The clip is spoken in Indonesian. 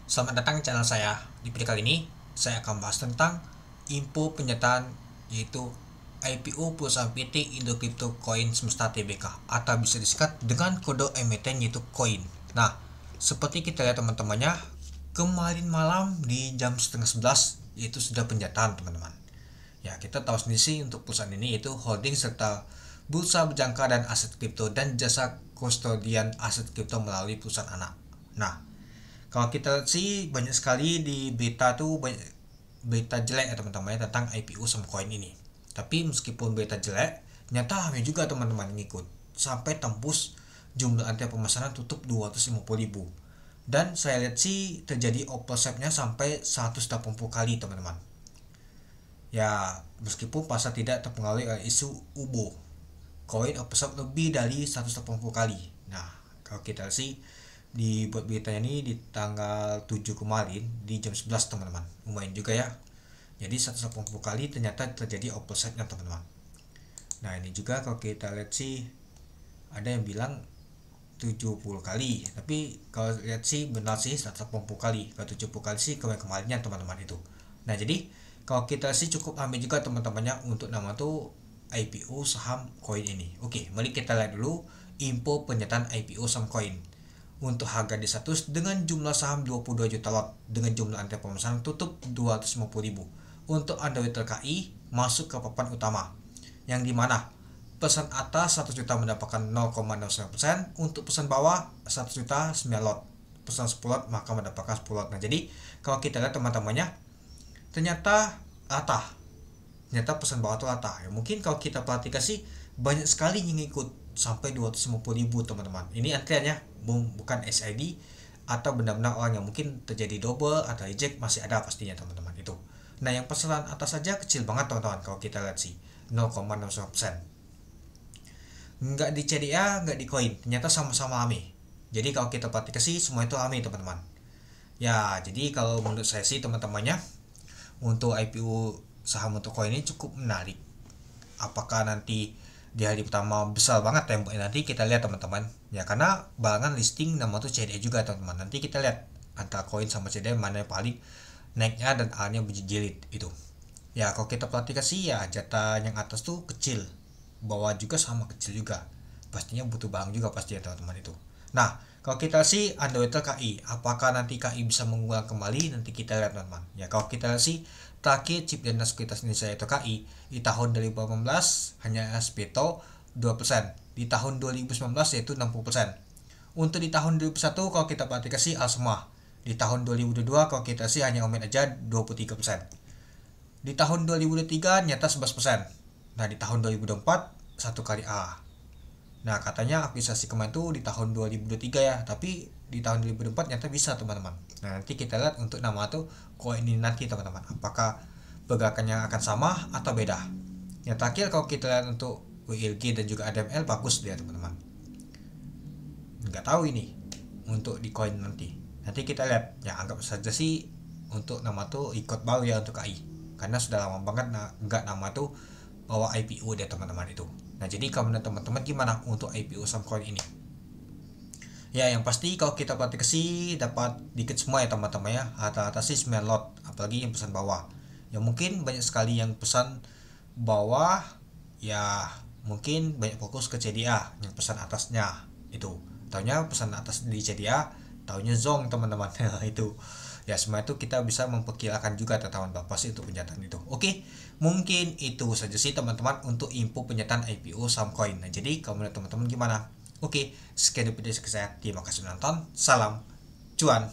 Selamat datang di channel saya. Di video kali ini, saya akan bahas tentang info penyataan yaitu IPO perusahaan PT Indo Crypto Coin Semesta Tbk atau bisa disingkat dengan kode emiten yaitu COIN. Nah, seperti kita lihat teman-temannya, kemarin malam di jam setengah 11 yaitu sudah penyataan teman-teman. Ya, kita tahu sendiri sih untuk perusahaan ini yaitu holding serta bursa berjangka dan aset kripto dan jasa kustodian aset kripto melalui perusahaan anak. Nah, kalau kita lihat sih banyak sekali di berita tuh banyak berita jelek ya teman-teman ya, tentang IPO Coin ini. Tapi meskipun berita jelek, nyata ramai juga teman-teman ngikut sampai tembus jumlah antrian pemesanan tutup 250.000. Dan saya lihat sih terjadi oversubnya sampai 180 kali teman-teman. Ya, meskipun pasar tidak terpengaruh oleh isu UBO, koin oversub lebih dari 180 kali. Nah, kalau kita sih dibuat beritanya ini di tanggal 7 kemarin di jam 11 teman-teman, lumayan juga ya. Jadi 180 kali ternyata terjadi opposite-nya teman-teman. Nah ini juga kalau kita lihat sih ada yang bilang 70 kali, tapi kalau lihat sih benar sih 180 kali. Kalau 70 kali sih kemarin-kemarinnya teman-teman itu. Nah jadi kalau kita sih cukup ambil juga teman-temannya untuk nama tuh IPO saham koin ini. Oke, mari kita lihat dulu info pernyataan IPO saham koin. Untuk harga di status dengan jumlah saham 22 juta lot dengan jumlah antrian pemesanan tutup 250.000. Untuk underwriter KI masuk ke papan utama yang dimana pesan atas 100 juta mendapatkan 0,09%, untuk pesan bawah 100 juta 9 lot, pesan 10 lot maka mendapatkan 10 lot. Nah jadi kalau kita lihat teman-temannya ternyata rata, ternyata pesan bawah itu rata ya. Mungkin kalau kita perhatikan sih banyak sekali yang ikut sampai 250.000 teman-teman. Ini antriannya bukan SID atau benar-benar orang yang mungkin terjadi double atau reject, masih ada pastinya teman-teman itu. Nah yang pesanan atas saja kecil banget teman-teman kalau kita lihat sih 0,09%. Nggak di CDA, nggak di koin, ternyata sama-sama rame. Jadi kalau kita perhatikan sih semua itu rame teman-teman. Ya jadi kalau menurut saya sih teman-temannya untuk IPO saham untuk koin ini cukup menarik. Apakah nanti di hari pertama besar banget temboknya, nanti kita lihat teman-teman ya, karena barengan listing nama tuh CDA juga teman-teman. Nanti kita lihat antara koin sama CDA mana yang paling naiknya dan A-nya berjilid itu ya. Kalau kita perhatikan sih ya jatah yang atas tuh kecil, bawah juga sama kecil juga, pastinya butuh barang juga pastinya teman-teman itu. Nah kalau kita sih underwriter KI, apakah nanti KI bisa mengulang kembali, nanti kita lihat teman-teman ya. Kalau kita sih terakhir chip dan sekuritas Indonesia atau KI di tahun 2018 hanya SPTO 2%, di tahun 2019 yaitu 60%. Untuk di tahun 2021 kalau kita perhatikan sih al semua. Di tahun 2022 kalau kita sih hanya omen aja 23%. Di tahun 2023 nyata 11%. Nah di tahun 2024 satu kali A. Nah katanya akuisisi kemarin tuh di tahun 2023 ya, tapi di tahun 2024 nyata bisa teman-teman. Nah nanti kita lihat untuk nama tuh koin ini nanti teman-teman, apakah pergerakannya akan sama atau beda. Yang terakhir kalau kita lihat untuk WILG dan juga ADML bagus dia teman-teman. Nggak tahu ini untuk di koin nanti. Nanti kita lihat ya, anggap saja sih untuk nama tuh ikut baru ya untuk KI, karena sudah lama banget nggak nama tuh bawa IPO dia teman-teman itu. Nah jadi kalau menurut teman-teman gimana untuk IPO saham koin ini? Ya yang pasti kalau kita perhatikan sih dapat dikit semua ya teman-teman ya, rata-rata sih 9 lot, apalagi yang pesan bawah. Ya mungkin banyak sekali yang pesan bawah ya, mungkin banyak fokus ke CDA yang pesan atasnya itu. Taunya pesan atas di CDA, taunya zong teman-teman. Itu ya semua itu kita bisa memperkirakan juga teman-teman berapa sih untuk penyataan itu. Oke, mungkin itu saja sih teman-teman untuk info penyataan IPO saham koin. Nah jadi kalau menurut teman-teman gimana? Oke, sekian video saya. Terima kasih menonton. Salam cuan.